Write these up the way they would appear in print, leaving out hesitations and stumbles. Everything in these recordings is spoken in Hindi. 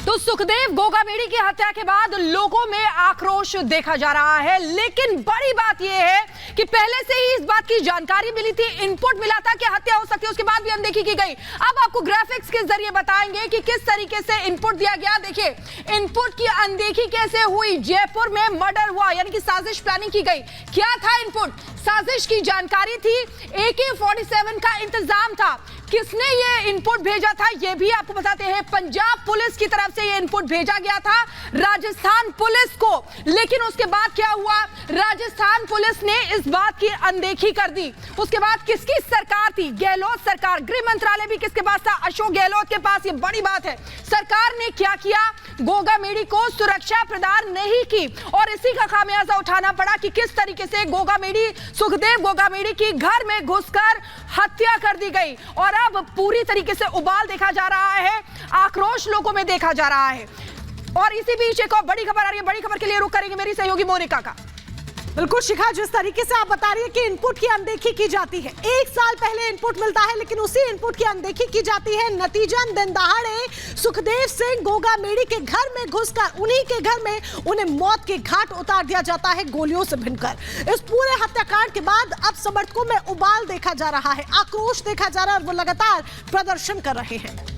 तो सुखदेव गोगामेड़ी की हत्या के बाद लोगों में आक्रोश देखा जा रहा है, लेकिन बड़ी बात यह है कि पहले से ही इस बात की जानकारी मिली थी, इनपुट मिला था कि हत्या हो सकती है, उसके बाद भी अनदेखी की गई। अब आपको ग्राफिक्स के जरिए बताएंगे कि किस तरीके से इनपुट दिया गया। देखिए, इनपुट की अनदेखी कैसे हुई। जयपुर में मर्डर हुआ, यानी कि साजिश प्लानिंग की गई। क्या था इनपुट? साजिश की जानकारी थी, AK-47 का इंतजाम था। किसने ये इनपुट भेजा था ये भी आपको बताते हैं। पंजाब पुलिस की तरफ से ये इनपुट भेजा गया था राजस्थान पुलिस को, लेकिन उसके बाद क्या हुआ? राजस्थान पुलिस ने इस बात की अनदेखी कर दी। उसके बाद किसकी सरकार थी? गहलोत सरकार। गृह मंत्रालय भी किसके पास था? अशोक गहलोत के पास। ये बड़ी बात है। सरकार ने क्या किया? गोगामेड़ी को सुरक्षा प्रदान नहीं की और इसी का खामियाजा उठाना पड़ा कि किस तरीके से सुखदेव गोगामेड़ी की घर में घुसकर हत्या कर दी गई। और अब पूरी तरीके से उबाल देखा जा रहा है, आक्रोश लोगों में देखा जा रहा है। और इसी बीच एक और बड़ी खबर आ रही है। बड़ी खबर के लिए रुख करेंगे मेरी सहयोगी मोनिका का। बिल्कुल शिखा, जिस तरीके से आप बता रही है कि इनपुट की अनदेखी की जाती है, एक साल पहले इनपुट मिलता है लेकिन उसी इनपुट की अनदेखी की जाती है। नतीजन दिन दहाड़े सुखदेव सिंह गोगामेड़ी के घर में घुसकर उन्हीं के घर में उन्हें मौत के घाट उतार दिया जाता है, गोलियों से भूनकर। इस पूरे हत्याकांड के बाद अब समर्थकों में उबाल देखा जा रहा है, आक्रोश देखा जा रहा है और वो लगातार प्रदर्शन कर रहे हैं।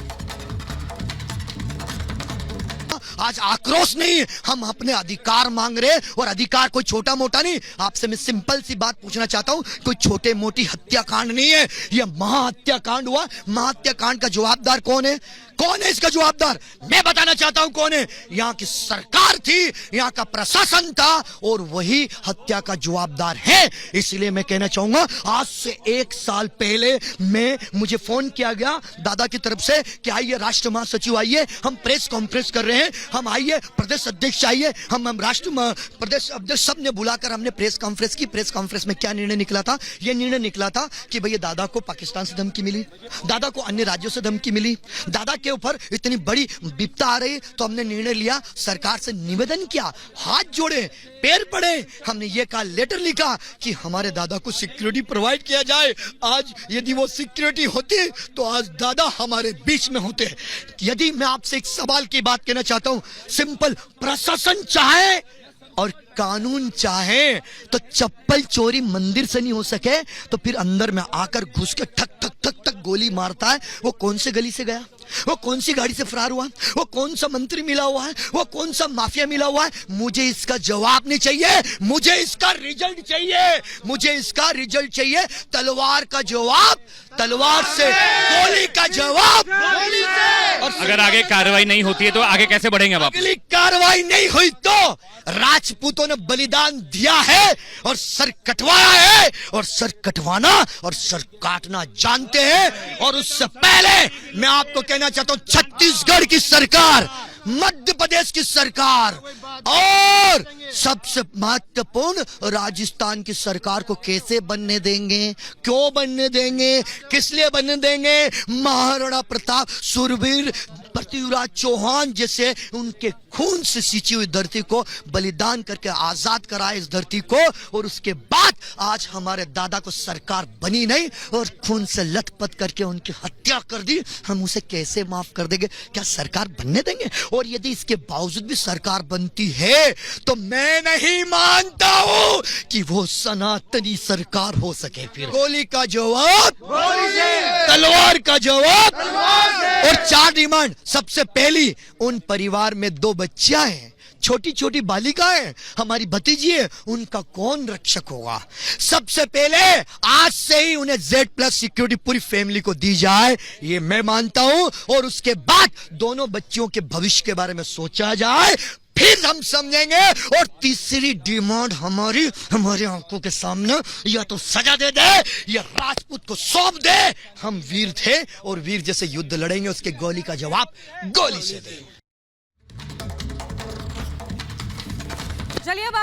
आज आक्रोश नहीं, हम अपने अधिकार मांग रहे, और अधिकार कोई छोटा मोटा नहीं। आपसे मैं सिंपल सी बात पूछना चाहता हूं, कोई छोटे मोटी हत्याकांड नहीं है, यह महाहत्याकांड हुआ। महाहत्याकांड का जवाबदार कौन है? कौन है इसका जवाबदार? मैं बताना चाहता हूं कौन है। यहाँ की सरकार थी, यहाँ का प्रशासन था, और वही हत्या का जवाबदार है। इसलिए मैं कहना चाहूंगा, आज से एक साल पहले मुझे फोन किया गया दादा की तरफ से कि आइए राष्ट्र महासचिव आइए, हम प्रेस कॉन्फ्रेंस कर रहे हैं, हम आइए, प्रदेश अध्यक्ष आइए, हम राष्ट्र प्रदेश अध्यक्ष सब ने बुलाकर हमने प्रेस कॉन्फ्रेंस की। प्रेस कॉन्फ्रेंस में क्या निर्णय निकला था? यह निर्णय निकला था कि भैया दादा को पाकिस्तान से धमकी मिली, दादा को अन्य राज्यों से धमकी मिली, दादा के ऊपर इतनी बड़ी विपदा आ रही, तो हमने निर्णय लिया, सरकार से निवेदन किया, हाथ जोड़े, पैर पड़े, हमने ये कहा, लेटर लिखा कि हमारे दादा को सिक्योरिटी प्रोवाइड किया जाए। आज यदि वो सिक्योरिटी होती तो आज दादा हमारे बीच में होते। यदि मैं आपसे एक सवाल की बात कहना चाहता हूं, सिंपल, प्रशासन चाहे और कानून चाहे तो चप्पल चोरी मंदिर से नहीं हो सके तो फिर अंदर में आकर घुस के ठक ठक ठक ठक गोली मारता है। वो कौन से गली से गया? वो कौन सी गाड़ी से फरार हुआ? वो कौन सा मंत्री मिला हुआ है? वो कौन सा माफिया मिला हुआ है? मुझे इसका जवाब नहीं चाहिए, मुझे इसका रिजल्ट चाहिए, मुझे इसका रिजल्ट चाहिए। तलवार का जवाब तलवार से, गोली का जवाब गोली से। और अगर आगे कार्रवाई नहीं होती है तो आगे कैसे बढ़ेंगे आप? अगली कार्रवाई नहीं हुई तो राजपूतों ने बलिदान दिया है और सर कटवाया है, और सर कटवाना और सर काटना जानते हैं। और उससे पहले मैं आपको कहना चाहता हूं, छत्तीसगढ़ की सरकार, मध्य प्रदेश की सरकार और सबसे महत्वपूर्ण राजस्थान की सरकार को कैसे बनने देंगे? क्यों बनने देंगे? किस लिए बनने देंगे? महाराणा प्रताप, सूरवीर पृथ्वीराज चौहान जैसे उनके खून से सींची हुई धरती को बलिदान करके आजाद करा इस धरती को, और उसके बाद आज हमारे दादा को सरकार बनी नहीं और खून से लथपथ करके उनकी हत्या कर दी। हम उसे कैसे माफ कर देंगे? क्या सरकार बनने देंगे? और यदि इसके बावजूद भी सरकार बनती है तो मैं नहीं मानता हूं कि वो सनातनी सरकार हो सके। फिर गोली का जवाब गोली से, तलवार का जवाब तलवार से। और 4 डिमांड। सबसे पहली, उन परिवार में 2 बच्चियां हैं, छोटी छोटी बालिकाएं, हमारी भतीजी है, उनका कौन रक्षक होगा? सबसे पहले आज से ही उन्हें Z+ सिक्योरिटी पूरी फैमिली को दी जाए, ये मैं मानता हूं। और उसके बाद दोनों बच्चियों के भविष्य के बारे में सोचा जाए, फिर हम समझेंगे। और तीसरी डिमांड हमारी आंखों के सामने, या तो सजा दे दे या राजपूत को सौंप दे। हम वीर थे और वीर जैसे युद्ध लड़ेंगे, उसके गोली का जवाब गोली से दे। चलिए अब